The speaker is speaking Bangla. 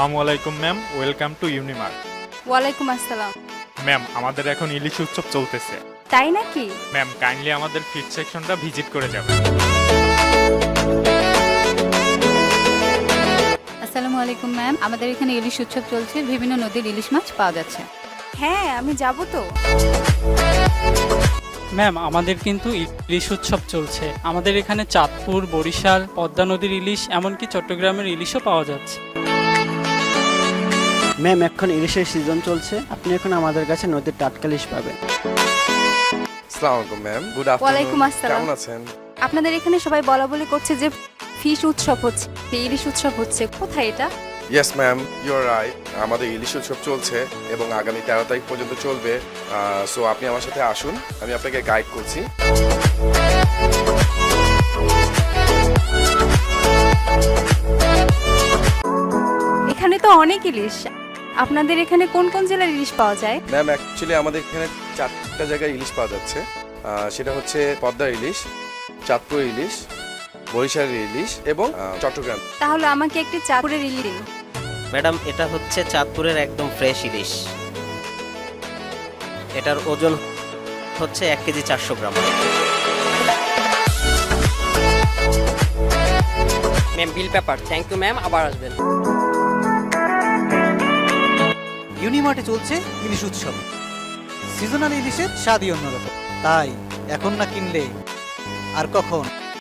আসসালামু আলাইকুম ম্যাম, ওয়েলকাম টু ইউনিমার্ট। ওয়ালাইকুম আসসালাম। ম্যাম, আমাদের এখন ইলিশ উৎসব চলতেছে। তাই নাকি? ম্যাম, কাইন্ডলি আমাদের ফিড সেকশনটা ভিজিট করে যাবেন। আসসালামু আলাইকুম ম্যাম, আমাদের এখানে ইলিশ উৎসব চলছে, বিভিন্ন নদীর ইলিশ মাছ পাওয়া যাচ্ছে। হ্যাঁ, আমি যাব তো। ম্যাম, আমাদের কিন্তু ইলিশ উৎসব চলছে। আমাদের এখানে চাঁদপুর, বরিশাল, পদ্মা নদীর ইলিশ, এমনকি চট্টগ্রামের ইলিশও পাওয়া যাচ্ছে। ম্যাম, এখন ইলিশের সিজন চলছে, আপনি এখন আমাদের কাছে নদীর টাটকা ইলিশ পাবেন। আসসালামু আলাইকুম ম্যাম, গুড ওয়ালাইকুম আফটারনুন। আসসালাম। কেমন আছেন? আপনাদের এখানে সবাই বলা বলি করছে যে ফিশ উৎসব হচ্ছে, ইলিশ উৎসব হচ্ছে। কোথায় এটা? Yes ma'am, you are right. আমাদের ইলিশ উৎসব চলছে এবং আগামী 13 তারিখ পর্যন্ত চলবে। সো আপনি আমার সাথে আসুন, আমি আপনাকে গাইড করছি। এখানে তো অনেক ইলিশ। আপনাদের এখানে কোন কোন জেলার ইলিশ পাওয়া যায়? ম্যাম, অ্যাকচুয়ালি আমাদের এখানে 4টা জায়গায় ইলিশ পাওয়া যাচ্ছে। সেটা হচ্ছে পদ্মার ইলিশ, চাঁদপুর ইলিশ, বরিশালের ইলিশ এবং চট্টগ্রাম। তাহলে আমাকে একটি চাঁদপুরের ইলিশ দিন। ম্যাডাম, এটা হচ্ছে চাঁদপুরের একদম ফ্রেশ ইলিশ। এটার ওজন হচ্ছে 1 KG 400 gram. Ma'am, bill paper. Thank you ma'am, আবার আসবেন। ইউনিমার্টে চলছে ইলিশ উৎসব। সিজনাল ইলিশের স্বাদই অন্যরকম, তাই এখন না কিনলে আর কখন?